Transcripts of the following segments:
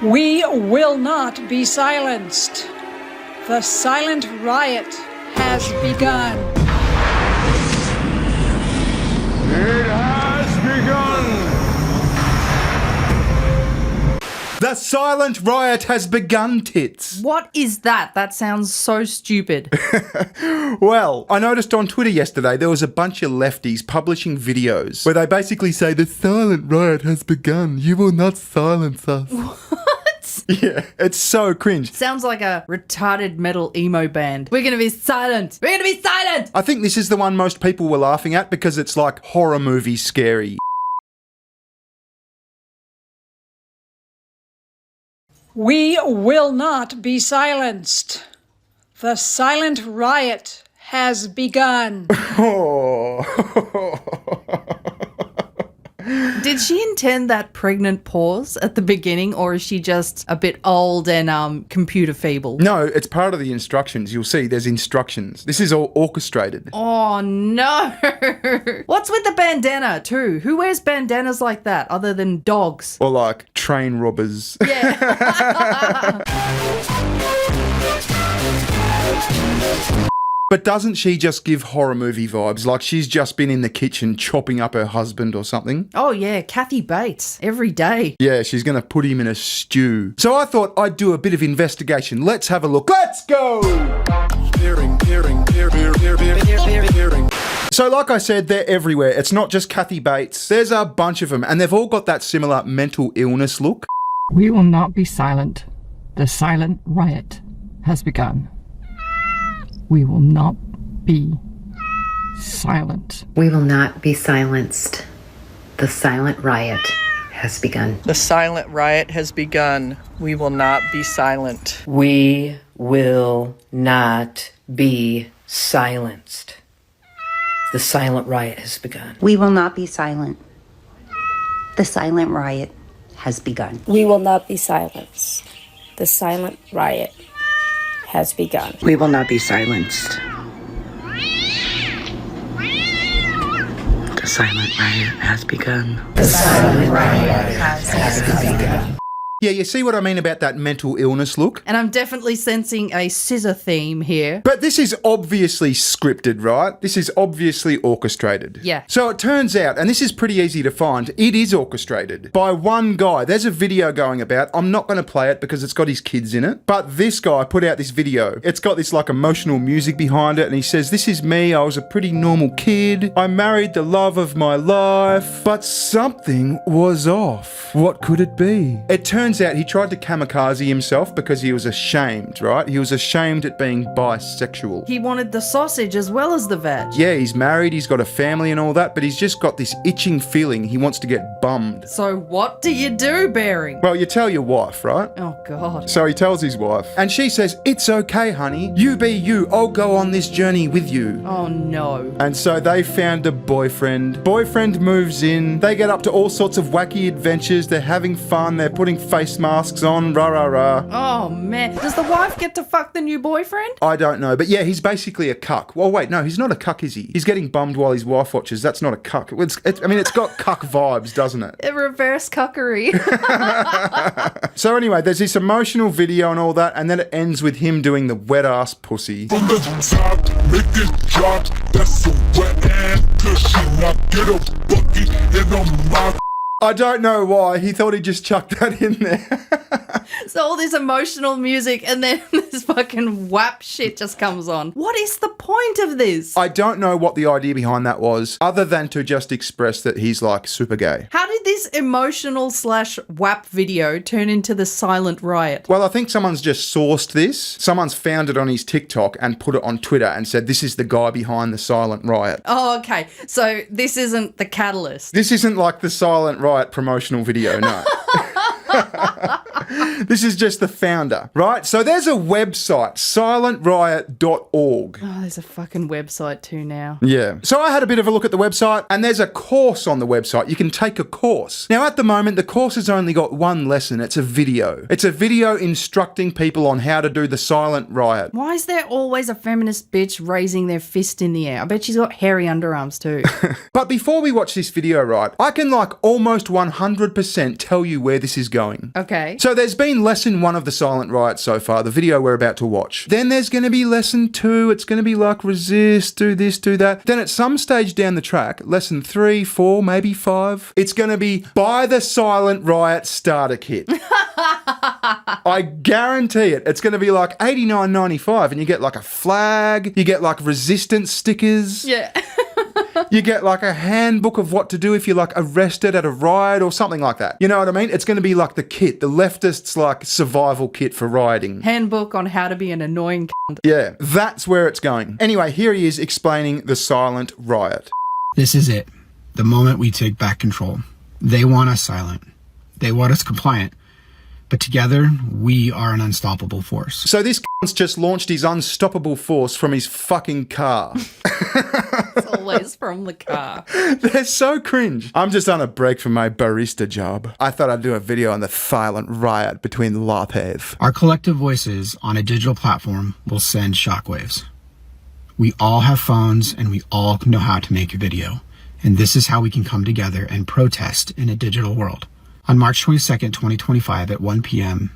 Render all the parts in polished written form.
We will not be silenced. The silent riot has begun. It has begun! The silent riot has begun, tits. What is that? That sounds so stupid. Well, I noticed on Twitter yesterday there was a bunch of lefties publishing videos where they basically say the silent riot has begun. You will not silence us. What? Yeah, it's so cringe. Sounds like a retarded metal emo band. We're gonna be silent. We're gonna be silent. I think this is the one most people were laughing at because it's like horror movie scary. We will not be silenced. The silent riot has begun. Did she intend that pregnant pause at the beginning, or is she just a bit old and computer feeble? No, it's part of the instructions. You'll see there's instructions. This is all orchestrated. Oh no. What's with the bandana too? Who wears bandanas like that other than dogs? Or like train robbers. Yeah. But doesn't she just give horror movie vibes? Like she's just been in the kitchen chopping up her husband or something? Oh yeah, Kathy Bates. Every day. Yeah, she's going to put him in a stew. So I thought I'd do a bit of investigation. Let's have a look. Let's go! So like I said, they're everywhere. It's not just Kathy Bates. There's a bunch of them, and they've all got that similar mental illness look. We will not be silent. The silent riot has begun. We will not be silent. We will not be silenced. The silent riot has begun. The silent riot has begun. We will not be silent. We will not be silenced. The silent riot has begun. We will not be silent. The silent riot has begun. We will not be silenced. The silent riot has begun. We will not be silenced. The silent riot has begun. The silent riot has begun. Yeah, you see what I mean about that mental illness look? And I'm definitely sensing a scissor theme here. But this is obviously scripted, right? This is obviously orchestrated. Yeah. So it turns out, and this is pretty easy to find, it is orchestrated by one guy. There's a video going about. I'm not going to play it because it's got his kids in it. But this guy put out this video. It's got this like emotional music behind it. And he says, this is me. I was a pretty normal kid. I married the love of my life. But something was off. What could it be? It turns out he tried to kamikaze himself because he was ashamed, right? He was ashamed at being bisexual. He wanted the sausage as well as the veg. Yeah, he's married, he's got a family and all that, but he's just got this itching feeling he wants to get bummed. So what do you do, Bearing? Well, you tell your wife, right? Oh, God. So he tells his wife, and she says, it's okay, honey. You be you. I'll go on this journey with you. Oh, no. And so they found a boyfriend. Boyfriend moves in. They get up to all sorts of wacky adventures. They're having fun. They're putting face masks on. Rah, rah, rah. Oh, man. Does the wife get to fuck the new boyfriend? I don't know. But yeah, he's basically a cuck. Well, wait, no, he's not a cuck, is he? He's getting bummed while his wife watches. That's not a cuck. It's got cuck vibes, doesn't it? A reverse cuckery. So anyway, there's this emotional video and all that, and then it ends with him doing the wet ass pussy. From the top, make it drop. That's a wet ass cushion. I get a bucket and I'm my. I don't know why. He thought he'd just chuck that in there. So all this emotional music and then this fucking WAP shit just comes on. What is the point of this? I don't know what the idea behind that was, other than to just express that he's like super gay. How did this emotional / WAP video turn into the silent riot? Well, I think someone's just sourced this. Someone's found it on his TikTok and put it on Twitter and said, this is the guy behind the silent riot. Oh, okay. So this isn't the catalyst. This isn't like the silent riot promotional video, no. This is just the founder, right? So there's a website, silentriot.org. Oh, there's a fucking website too now. Yeah. So I had a bit of a look at the website, and there's a course on the website. You can take a course. Now, at the moment, the course has only got one lesson. It's a video. It's a video instructing people on how to do the silent riot. Why is there always a feminist bitch raising their fist in the air? I bet she's got hairy underarms too. But before we watch this video, right, I can like almost 100% tell you where this is going. Okay. So there's been lesson 1 of the silent riot so far, the video we're about to watch. Then there's going to be lesson 2. It's going to be like resist, do this, do that. Then at some stage down the track, lesson 3, 4, maybe 5, it's going to be buy the silent riot starter kit. I guarantee it. It's going to be like $89.95 and you get like a flag, you get like resistance stickers. Yeah. You get like a handbook of what to do if you're like arrested at a riot or something like that. You know what I mean? It's going to be like the kit, the leftists' like survival kit for rioting. Handbook on how to be an annoying cunt. Yeah, that's where it's going. Anyway, here he is explaining the silent riot. This is it. The moment we take back control. They want us silent. They want us compliant. But together, we are an unstoppable force. So this cunt's just launched his unstoppable force from his fucking car. It's always from the car. They're so cringe. I'm just on a break from my barista job. I thought I'd do a video on the silent riot between lattes. Our collective voices on a digital platform will send shockwaves. We all have phones and we all know how to make a video. And this is how we can come together and protest in a digital world. On March 22nd, 2025 at 1 p.m.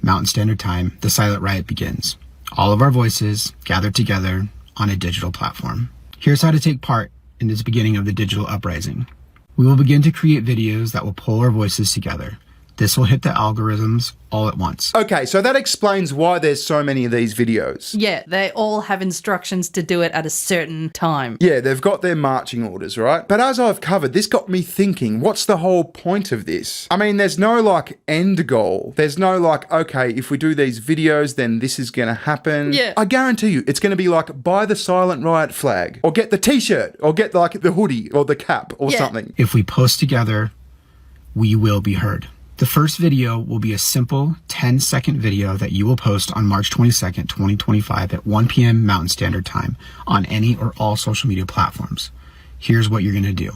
Mountain Standard Time, the silent riot begins. All of our voices gathered together on a digital platform. Here's how to take part in this beginning of the digital uprising. We will begin to create videos that will pull our voices together. This will hit the algorithms all at once. Okay, so that explains why there's so many of these videos. Yeah, they all have instructions to do it at a certain time. Yeah, they've got their marching orders, right? But as I've covered, this got me thinking, what's the whole point of this? I mean, there's no like end goal. There's no like, okay, if we do these videos, then this is going to happen. Yeah. I guarantee you, it's going to be like, buy the silent riot flag, or get the t-shirt, or get like the hoodie, or the cap, or something. If we post together, we will be heard. The first video will be a simple 10-second video that you will post on March 22nd, 2025 at 1 p.m. Mountain Standard Time on any or all social media platforms. Here's what you're going to do.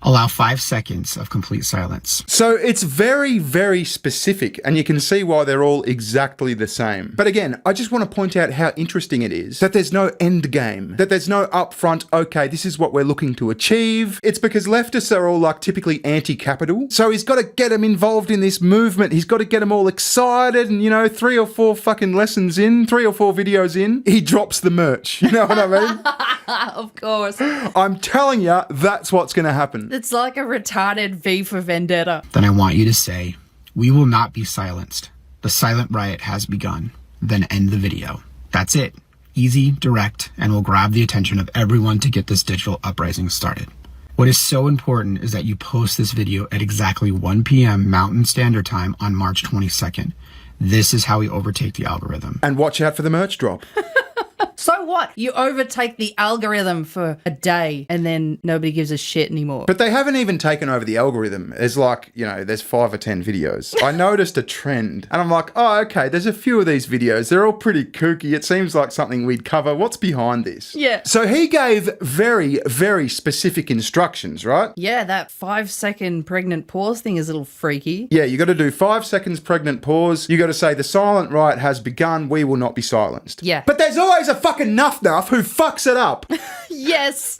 Allow 5 seconds of complete silence. So it's very, very specific, and you can see why they're all exactly the same. But again, I just want to point out how interesting it is that there's no end game, that there's no upfront, okay, this is what we're looking to achieve. It's because leftists are all like typically anti-capital. So he's got to get them involved in this movement. He's got to get them all excited, and 3 or 4 fucking lessons in, 3 or 4 videos in, he drops the merch. You know what I mean? Of course. I'm telling you, that's what's going to happen. It's like a retarded V for Vendetta. Then I want you to say, we will not be silenced. The silent riot has begun. Then end the video. That's it. Easy, direct, and will grab the attention of everyone to get this digital uprising started. What is so important is that you post this video at exactly 1 p.m. Mountain Standard Time on March 22nd. This is how we overtake the algorithm. And watch out for the merch drop. So what? You overtake the algorithm for a day and then nobody gives a shit anymore. But they haven't even taken over the algorithm. There's like, there's 5 or 10 videos. I noticed a trend and I'm like, oh, okay, there's a few of these videos. They're all pretty kooky. It seems like something we'd cover. What's behind this? Yeah. So he gave very, very specific instructions, right? Yeah, that 5-second pregnant pause thing is a little freaky. Yeah, you got to do 5 seconds pregnant pause. You got to say the silent riot has begun. We will not be silenced. Yeah. But there's always a fucking nuff who fucks it up. Yes.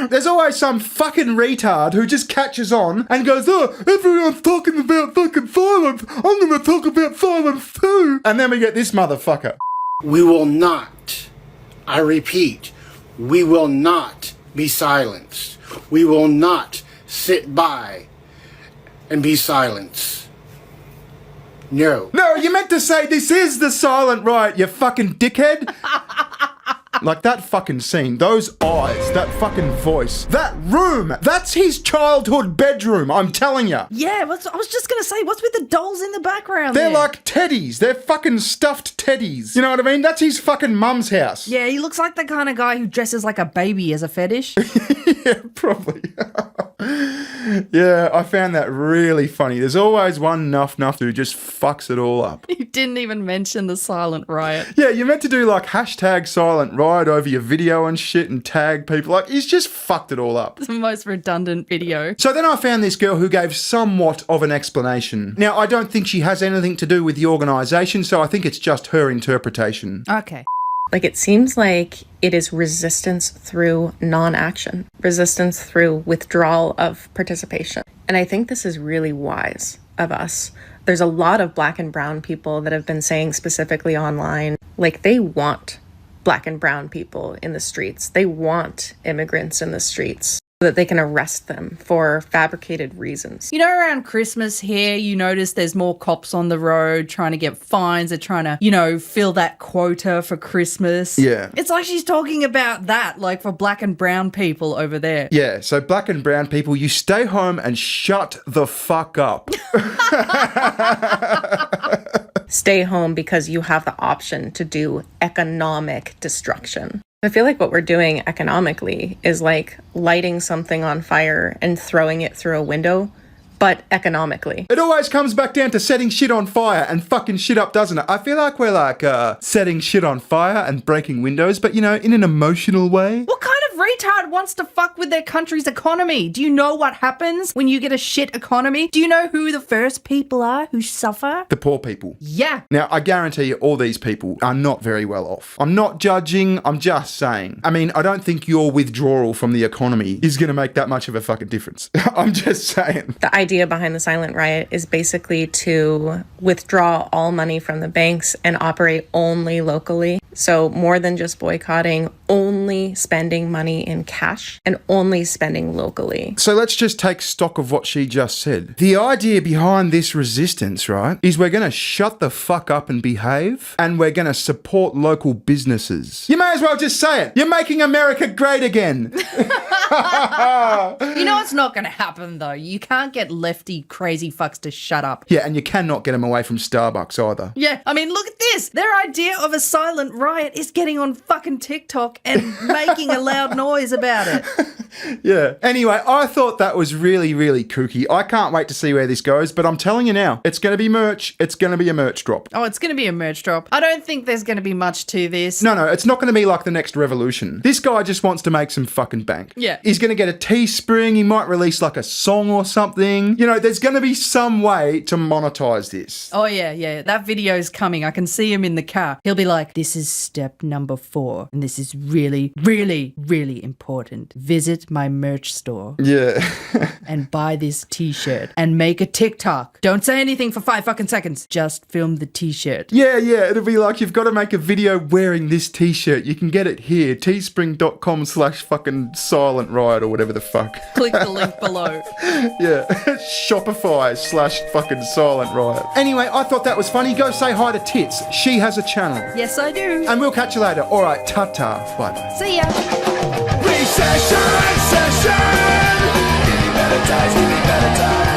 There's always some fucking retard who just catches on and goes, oh, everyone's talking about fucking silence. I'm going to talk about silence too. And then we get this motherfucker. We will not, I repeat, we will not be silenced. We will not sit by and be silenced. No. No, you meant to say this is the silent riot, you fucking dickhead. Like that fucking scene, those eyes, that fucking voice, that room, that's his childhood bedroom, I'm telling you. Yeah, I was just going to say, what's with the dolls in the background They're there? like teddies. They're fucking stuffed teddies. You know what I mean? That's his fucking mum's house. Yeah, he looks like the kind of guy who dresses like a baby as a fetish. Yeah, probably. Yeah, I found that really funny. There's always one nuff who just fucks it all up. You didn't even mention the silent riot. Yeah, you're meant to do like hashtag silent riot over your video and shit and tag people. Like, he's just fucked it all up. It's the most redundant video. So then I found this girl who gave somewhat of an explanation. Now, I don't think she has anything to do with the organisation, so I think it's just her interpretation. Okay. Like, it seems like it is resistance through non-action, resistance through withdrawal of participation. And I think this is really wise of us There's a lot of black and brown people that have been saying specifically online, like they want black and brown people in the streets. They want immigrants in the streets so that they can arrest them for fabricated reasons. You know, around Christmas here, you notice there's more cops on the road trying to get fines. They're trying to, you know, fill that quota for Christmas. Yeah. It's like she's talking about that, like for black and brown people over there. Yeah, so black and brown people, you stay home and shut the fuck up. Stay home because you have the option to do economic destruction. I feel like what we're doing economically is like lighting something on fire and throwing it through a window, but economically. It always comes back down to setting shit on fire and fucking shit up, doesn't it? I feel like we're like setting shit on fire and breaking windows, but you know, in an emotional way. What kind of retard wants to fuck with their country's economy? Do you know what happens when you get a shit economy? Do you know who the first people are who suffer? The poor people. Yeah. Now, I guarantee you all these people are not very well off. I'm not judging, I'm just saying. I mean, I don't think your withdrawal from the economy is going to make that much of a fucking difference. I'm just saying. The idea behind the silent riot is basically to withdraw all money from the banks and operate only locally. So more than just boycotting, only spending money in cash and only spending locally. So let's just take stock of what she just said. The idea behind this resistance, right, is we're going to shut the fuck up and behave, and we're going to support local businesses. You may as well just say it. You're making America great again. You know it's not going to happen, though. You can't get lefty crazy fucks to shut up. Yeah, and you cannot get them away from Starbucks either. Yeah, I mean, look at this. Their idea of a silent riot is getting on fucking TikTok and making a loud noise about it. Yeah. Anyway, I thought that was really, really kooky. I can't wait to see where this goes, but I'm telling you now, it's going to be merch. It's going to be a merch drop. Oh, it's going to be a merch drop. I don't think there's going to be much to this. No, it's not going to be like the next revolution. This guy just wants to make some fucking bank. Yeah. He's going to get a Teespring. He might release like a song or something. You know, there's going to be some way to monetize this. Oh, yeah. That video's coming. I can see him in the car. He'll be like, this is step number 4. And this is really, really, really important. Visit my merch store. Yeah. And buy this t-shirt. And make a TikTok. Don't say anything for 5 fucking seconds. Just film the t-shirt. Yeah. It'll be like you've got to make a video wearing this t-shirt. You can get it here. teespring.com/fucking silent riot or whatever the fuck. Click the link below. Yeah. Shopify/fucking silent riot. Anyway, I thought that was funny. Go say hi to Tits. She has a channel. Yes, I do. And we'll catch you later. All right, ta-ta. Bye-bye. See ya. Recession, session. Give me better times, give me better times.